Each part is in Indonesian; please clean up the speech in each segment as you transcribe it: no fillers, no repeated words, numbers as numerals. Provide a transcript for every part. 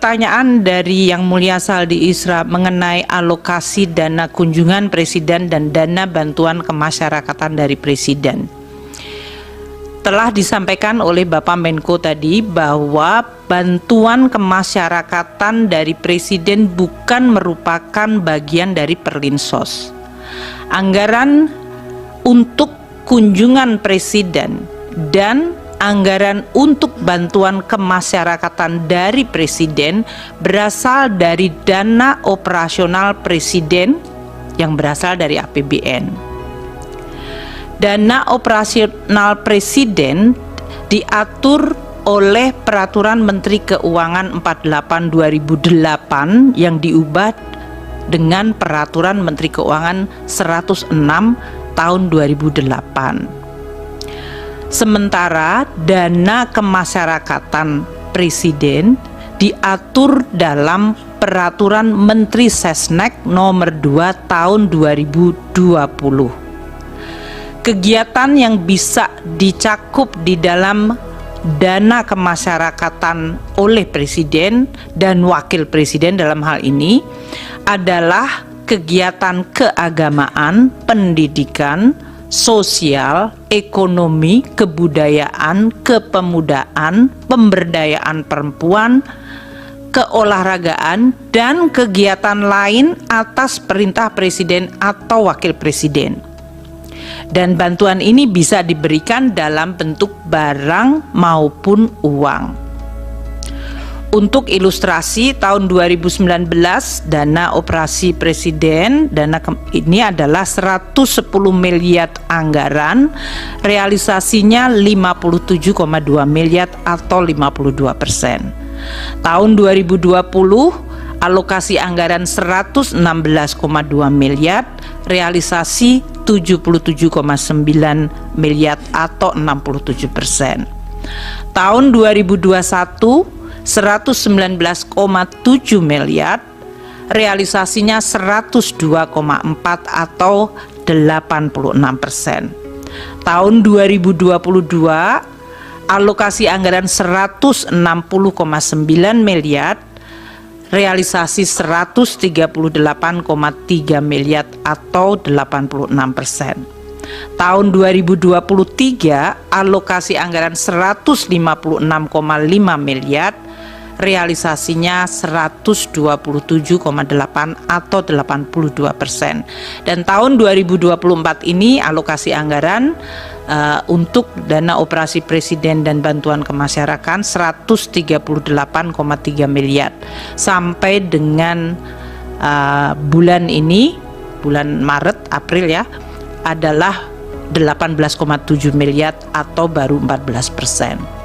pertanyaan dari Yang Mulia Saldi Isra mengenai alokasi dana kunjungan Presiden dan dana bantuan kemasyarakatan dari Presiden. Telah disampaikan oleh Bapak Menko tadi bahwa bantuan kemasyarakatan dari Presiden bukan merupakan bagian dari Perlinsos. Anggaran untuk kunjungan Presiden dan anggaran untuk bantuan kemasyarakatan dari Presiden berasal dari dana operasional Presiden yang berasal dari APBN. Dana operasional Presiden diatur oleh Peraturan Menteri Keuangan 48/2008 yang diubah dengan Peraturan Menteri Keuangan 106 tahun 2008. Sementara dana kemasyarakatan Presiden diatur dalam Peraturan Menteri Sesnek nomor 2 tahun 2020. Kegiatan yang bisa dicakup di dalam dana kemasyarakatan oleh Presiden dan Wakil Presiden dalam hal ini adalah kegiatan keagamaan, pendidikan, sosial, ekonomi, kebudayaan, kepemudaan, pemberdayaan perempuan, keolahragaan, dan kegiatan lain atas perintah Presiden atau Wakil Presiden. Dan bantuan ini bisa diberikan dalam bentuk barang maupun uang. Untuk ilustrasi, tahun 2019 dana operasi Presiden, ini adalah 110 miliar anggaran, realisasinya 57,2 miliar atau 52%. Tahun 2020 alokasi anggaran 116,2 miliar, realisasi 77,9 miliar atau 67%. Tahun 2021 119,7 miliar, realisasinya 102,4 atau 86%. Tahun 2022 alokasi anggaran 160,9 miliar, realisasi 138,3 miliar atau 86%. Tahun 2023 alokasi anggaran 156,5 miliar, realisasinya 127,8 atau 82%. Dan tahun 2024 ini alokasi anggaran untuk dana operasi Presiden dan bantuan kemasyarakatan 138,3 miliar. Sampai dengan bulan ini, bulan Maret, April ya, adalah 18,7 miliar atau baru 14%.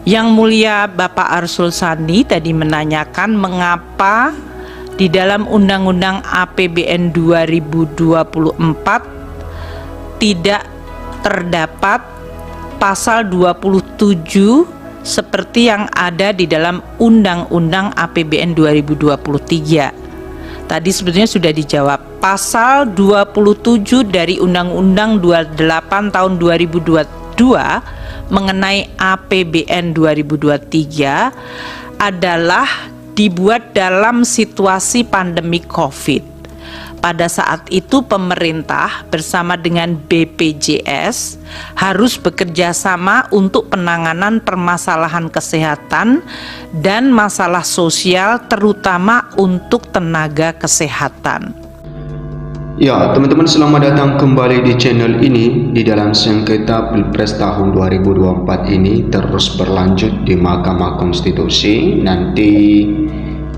Yang Mulia Bapak Arsul Sani tadi menanyakan mengapa di dalam Undang-Undang APBN 2024 tidak terdapat pasal 27 seperti yang ada di dalam Undang-Undang APBN 2023. Tadi sebetulnya sudah dijawab. Pasal 27 dari Undang-Undang 28 tahun 2022 mengenai APBN 2023 adalah dibuat dalam situasi pandemi COVID. Pada saat itu pemerintah bersama dengan BPJS harus bekerja sama untuk penanganan permasalahan kesehatan dan masalah sosial, terutama untuk tenaga kesehatan. Ya, teman-teman, selamat datang kembali di channel ini. Di dalam sengketa Pilpres tahun 2024 ini terus berlanjut di Mahkamah Konstitusi. Nanti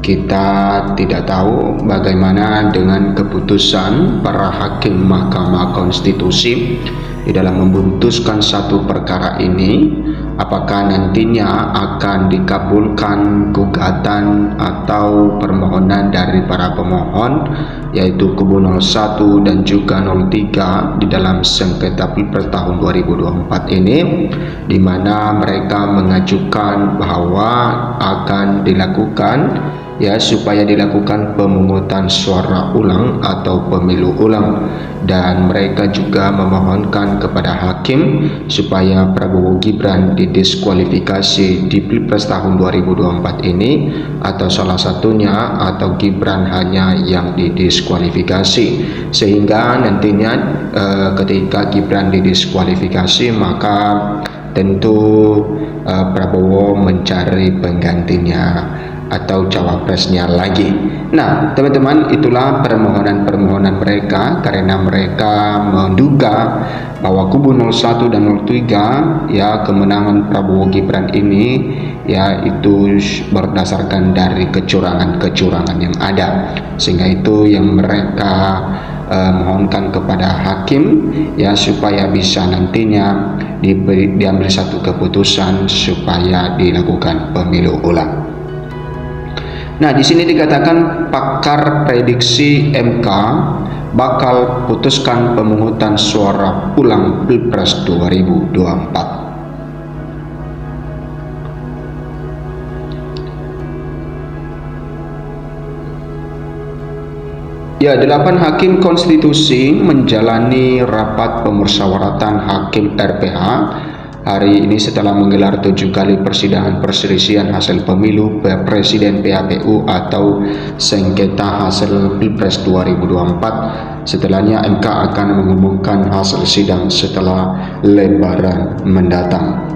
kita tidak tahu bagaimana dengan keputusan para hakim Mahkamah Konstitusi di dalam memutuskan satu perkara ini. Apakah nantinya akan dikabulkan gugatan atau permohonan dari para pemohon, yaitu kubu 01 dan juga 03 di dalam sengketa Pilpres tahun 2024 ini, di mana mereka mengajukan bahwa akan dilakukan ya supaya dilakukan pemungutan suara ulang atau pemilu ulang, dan mereka juga memohonkan kepada hakim supaya Prabowo Gibran didiskualifikasi di Pilpres tahun 2024 ini, atau salah satunya atau Gibran hanya yang didiskualifikasi, sehingga nantinya ketika Gibran didiskualifikasi maka tentu Prabowo mencari penggantinya atau cawapresnya lagi. Nah, teman-teman, itulah permohonan-permohonan mereka karena mereka menduga bahwa kubu 01 dan 03 ya kemenangan Prabowo Gibran ini ya itu berdasarkan dari kecurangan-kecurangan yang ada, sehingga itu yang mereka mohonkan kepada hakim ya supaya bisa nantinya diambil satu keputusan supaya dilakukan pemilu ulang. Nah, di sini dikatakan pakar prediksi MK bakal putuskan pemungutan suara ulang Pilpres 2024. Ya, 8 hakim konstitusi menjalani rapat pemusyawaratan hakim RPH hari ini setelah menggelar 7 kali persidangan perselisihan hasil pemilu presiden PHPU atau sengketa hasil Pilpres 2024. Setelahnya MK akan mengumumkan hasil sidang setelah Lebaran mendatang.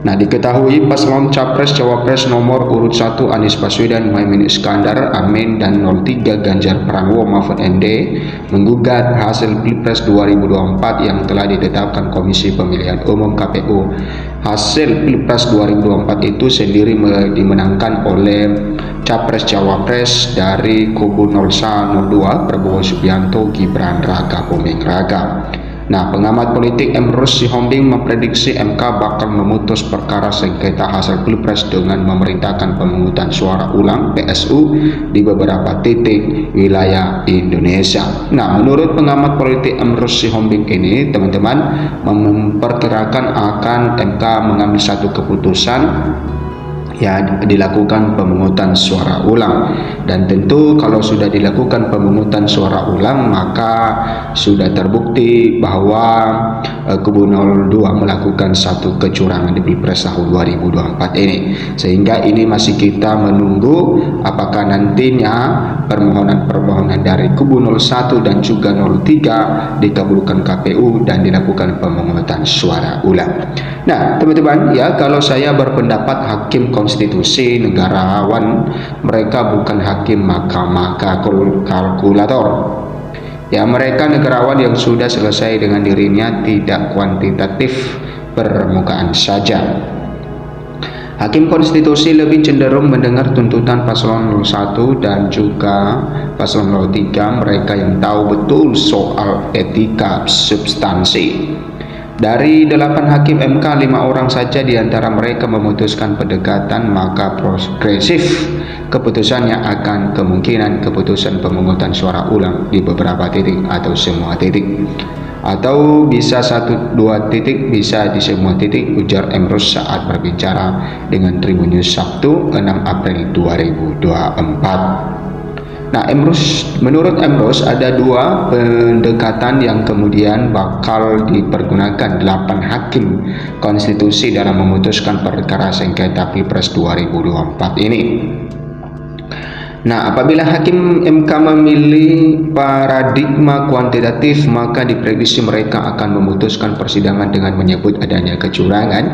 Nah, diketahui paslon Capres Cawapres nomor urut 1 Anies Baswedan Muhaimin Iskandar Amin dan 03 Ganjar Pranowo Mahfud MD menggugat hasil Pilpres 2024 yang telah ditetapkan Komisi Pemilihan Umum KPU. Hasil Pilpres 2024 itu sendiri dimenangkan oleh Capres Cawapres dari kubu 02 Prabowo Subianto Gibran Raka Buming Raka. Nah, pengamat politik Emrus Sihombing memprediksi MK bakal memutus perkara sengketa hasil Pilpres dengan memerintahkan pemungutan suara ulang PSU di beberapa titik wilayah Indonesia. Nah, menurut pengamat politik Emrus Sihombing ini, teman-teman, memperkirakan akan MK mengambil satu keputusan ya dilakukan pemungutan suara ulang, dan tentu kalau sudah dilakukan pemungutan suara ulang maka sudah terbukti bahwa kubu 02 melakukan satu kecurangan di Pilpres tahun 2024 ini, sehingga ini masih kita menunggu apakah nantinya permohonan-permohonan dari kubu 01 dan juga 03 dikabulkan KPU dan dilakukan pemungutan suara ulang. Nah, teman-teman, ya kalau saya berpendapat hakim konstitusi negarawan, mereka bukan hakim mahkamah kalkulator. Ya, mereka negarawan yang sudah selesai dengan dirinya, tidak kuantitatif permukaan saja. Hakim konstitusi lebih cenderung mendengar tuntutan paslon 01 dan juga paslon 03, mereka yang tahu betul soal etika substansi. Dari 8 hakim MK, 5 orang saja diantara mereka memutuskan pendekatan maka progresif. Keputusannya akan kemungkinan keputusan pemungutan suara ulang di beberapa titik atau semua titik, atau bisa 1-2 titik, bisa di semua titik, ujar Emrus saat berbicara dengan Tribun News Sabtu 6 April 2024. Nah, menurut Emrus ada 2 pendekatan yang kemudian bakal dipergunakan 8 hakim konstitusi dalam memutuskan perkara sengketa Pilpres 2024 ini. Nah, apabila hakim MK memilih paradigma kuantitatif, maka diprediksi mereka akan memutuskan persidangan dengan menyebut adanya kecurangan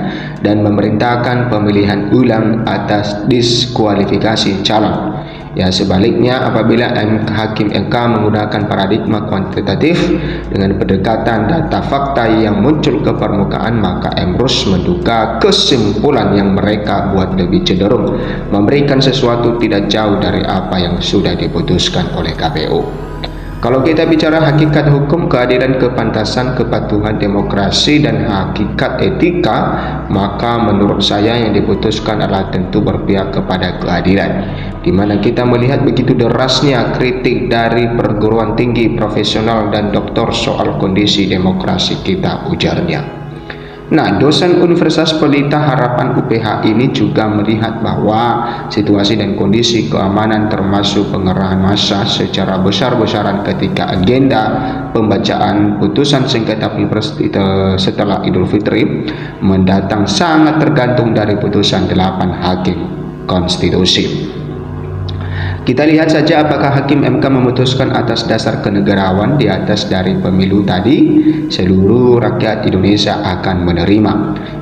dan memerintahkan pemilihan ulang atas diskualifikasi calon. Ya, sebaliknya apabila hakim MK menggunakan paradigma kuantitatif dengan pendekatan data fakta yang muncul ke permukaan, maka Emrus menduga kesimpulan yang mereka buat lebih cenderung memberikan sesuatu tidak jauh dari apa yang sudah diputuskan oleh KPU. Kalau kita bicara hakikat hukum, keadilan, kepantasan, kepatuhan, demokrasi, dan hakikat etika, maka menurut saya yang diputuskan adalah tentu berpihak kepada keadilan, di mana kita melihat begitu derasnya kritik dari perguruan tinggi, profesional, dan doktor soal kondisi demokrasi kita, ujarnya. Nah, dosen Universitas Pelita Harapan UPH ini juga melihat bahwa situasi dan kondisi keamanan termasuk pengerahan massa secara besar-besaran ketika agenda pembacaan putusan sengketa Pilpres setelah Idul Fitri mendatang sangat tergantung dari putusan 8 hakim konstitusi. Kita lihat saja apakah Hakim MK memutuskan atas dasar kenegarawan di atas dari pemilu tadi, seluruh rakyat Indonesia akan menerima.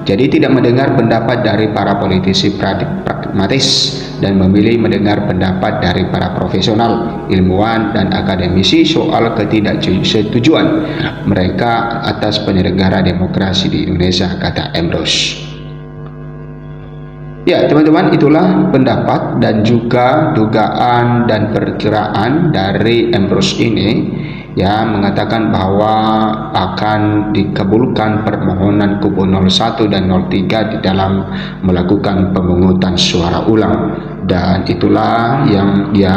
Jadi tidak mendengar pendapat dari para politisi pragmatis dan memilih mendengar pendapat dari para profesional, ilmuwan dan akademisi soal ketidaksetujuan mereka atas penyelenggara demokrasi di Indonesia, kata Emrus. Ya teman-teman, itulah pendapat dan juga dugaan dan perkiraan dari Emrus ini yang mengatakan bahwa akan dikabulkan permohonan kubu 01 dan 03 di dalam melakukan pemungutan suara ulang. Dan itulah yang dia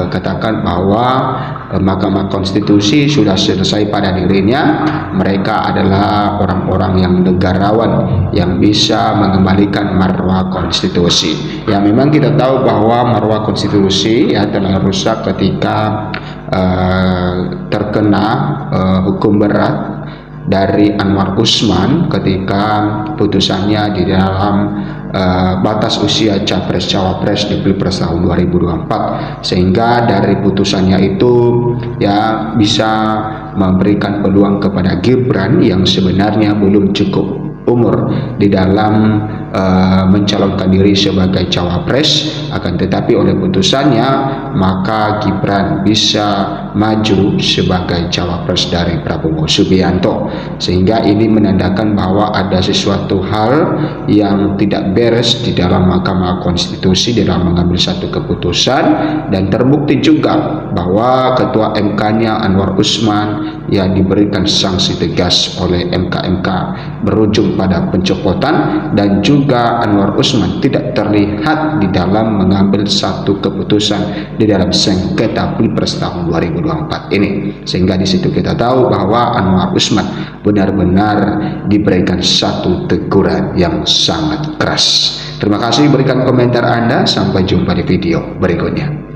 katakan bahwa Mahkamah Konstitusi sudah selesai pada dirinya. Mereka adalah orang-orang yang negarawan yang bisa mengembalikan marwah konstitusi. Ya memang kita tahu bahwa marwah konstitusi ya telah rusak ketika terkena hukum berat dari Anwar Usman ketika putusannya di dalam batas usia capres-cawapres di Pilpres tahun 2024, sehingga dari putusannya itu ya bisa memberikan peluang kepada Gibran yang sebenarnya belum cukup umur di dalam mencalonkan diri sebagai cawapres, akan tetapi oleh putusannya maka Gibran bisa maju sebagai cawapres dari Prabowo Subianto, sehingga ini menandakan bahwa ada sesuatu hal yang tidak beres di dalam Mahkamah Konstitusi dalam mengambil satu keputusan. Dan terbukti juga bahwa ketua MK-nya Anwar Usman yang diberikan sanksi tegas oleh MK berujung pada pencopotan, dan juga Anwar Usman tidak terlihat di dalam mengambil satu keputusan di dalam sengketa Pilpres tahun 2024 ini, sehingga di situ kita tahu bahwa Anwar Usman benar-benar diberikan satu teguran yang sangat keras. Terima kasih, berikan komentar Anda, sampai jumpa di video berikutnya.